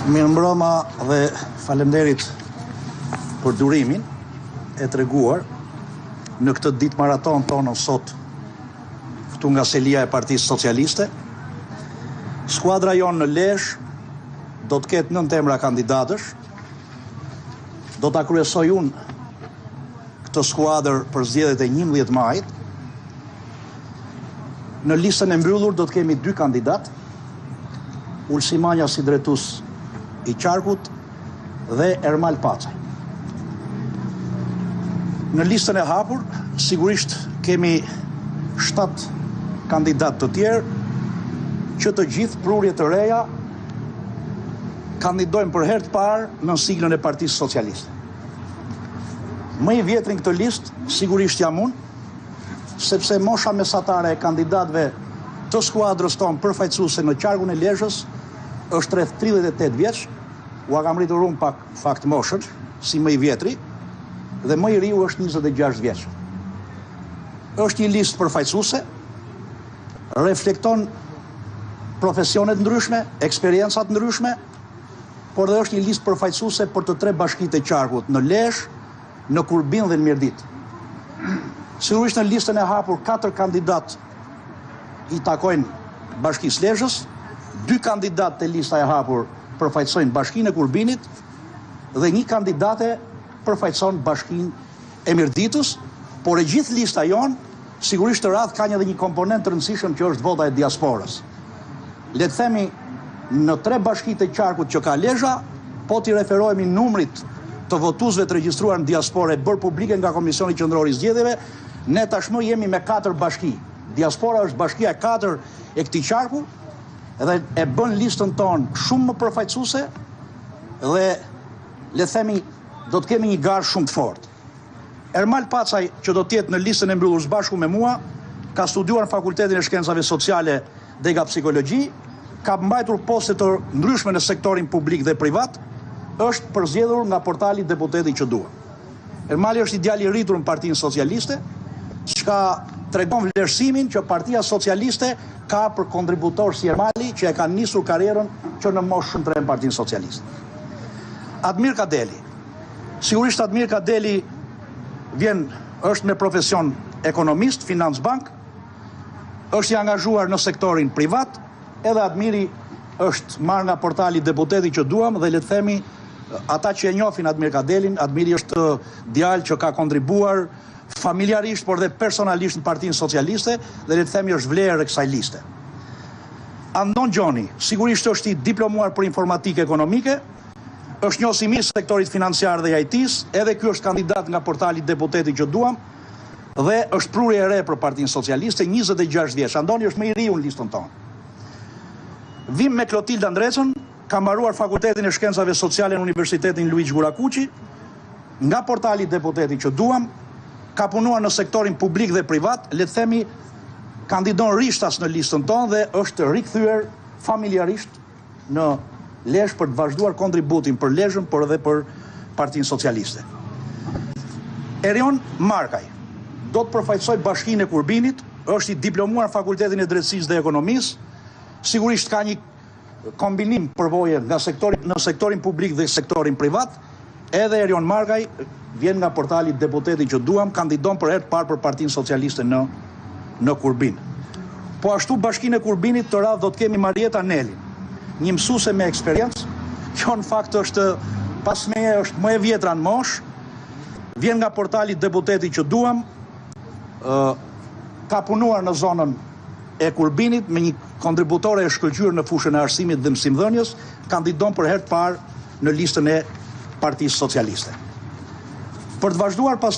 Mirëmbrëma dhe faleminderit për durimin e treguar në këtë ditë maraton tonë sot këtu nga selia e Partisë Socialiste. Skuadra jonë në Lezhë do të ketë 9 emra kandidatësh. Do ta kryesoj unë këtë skuadër për zgjedhjet e 11 majit. Në listën e mbyllur do të kemi 2 kandidat, Ulsi Manja si drejtues i qarkut dhe Ermal Pacaj. Në listën e hapur, sigurisht kemi 7 kandidat të tjerë që të gjithë prurje të reja kandidojnë për herë të parë në siglën e Partisë Socialiste. Më i vjetri në këtë listë sigurisht jam unë, sepse mosha mesatare e kandidatëve të skuadrës tonë përfaqësuese në qarkun e Lezhës është rreth 38 vjeç, u kam rritur unë pak fakt moshën, si më i vjetri, dhe më i riu është 26 vjeç. Është një listë përfaqësuese, reflekton profesionet ndryshme, eksperiencat ndryshme, por dhe është një listë përfaqësuese për të 3 bashkitë e qarkut, në Lezhë, në Kurbin dhe në Mirdit. Sigurisht në listën e hapur 4 kandidat i takojnë Bashkisë Lezhës, 2 kandidat të lista e hapur përfaqësojnë Bashkinë e Kurbinit dhe 1 kandidate përfaqëson Bashkinë e Mirditës, por e gjithë lista jonë sigurisht të radhë ka edhe një komponent të rëndësishëm që është vota e diasporës. Le të themi në 3 bashkitë e qarkut që ka Lezhë, po t'i referohemi numrit të votuesve të regjistruar në diasporë bërë publike nga Komisioni Qendror i Zgjedhjeve, ne tashmë jemi me 4 bashki. Diaspora është bashkia e 4 e këtij qarku dhe e bën listën tonë shumë më përfaqësuese dhe le themi do të kemi një garë shumë të fortë. Ermal Pacaj, që do të jetë në listën e mbyllur bashku me mua, ka studiuar në Fakultetin e Shkencave Sociale dhe nga Psikologji, ka mbajtur poste të ndryshme në sektorin publik dhe privat, është përzgjedhur nga portali Deputeti që dua. Ermali është i djali i rritur në Partinë Socialiste, çka tregon vlerësimin që Partia Socialiste ka për kontributor si Ermali, që e kanë nisur karrierën që në moshë shumë të re në Partinë Socialiste. Admir Kadeli. Sigurisht Admir Kadeli është me profesion ekonomist, financbank, është i angazhuar në sektorin privat, edhe Admiri është marrë nga portali Deputeti që duam dhe le të themi ata që e njohin Admir Kadelin, Admiri është djalë që ka kontribuar familjarisht, por dhe personalisht në Partinë Socialiste dhe le të themi është vlerë e kësaj liste. Andon Gjoni, sigurisht është i diplomuar për informatikë ekonomike, është njohës i mirë sektorit financiar dhe IT-s, edhe ky është kandidat nga portali Deputeti që duam dhe është prurje e re për Partinë Socialiste, 26 vjeç. Andoni është më i riu në listën tonë. Vim me Klotilda Ndrecën, ka mbaruar Fakultetin e Shkencave Sociale në Universitetin Luigjë Gurakuqi, nga portali Deputeti që duam, ka punuar në sektorin publik dhe privat, le të themi kandidon rishtas në listën tonë dhe është rikthyer familjarisht në Lezhë për të vazhduar kontributin për Lezhën, por edhe për Partinë Socialiste. Erion Markaj do të përfaqësoj Bashkinë e Kurbinit, është i diplomuar në Fakultetin e Drejtësisë dhe Ekonomisë, sigurisht ka një kombinim përvoje nga në sektorin publik dhe sektorin privat, edhe Erion Markaj vjen nga portali Deputeti që duam, kandidon për herë të parë për Partinë Socialiste në Kurbin. Po ashtu Bashkinë e Kurbinit të radhë do të kemi Marieta Nelin, një mësuese me eksperiencë, që në fakt është pas meje është më e vjetra në moshë, vjen nga portali Deputeti që duam, ka punuar në zonën e Kurbinit me një kontributore e shkëlqyer në fushën e arsimit dhe mësimdhënies, kandidon për herë të parë në listën e Partisë Socialiste. Për të vazhduar pas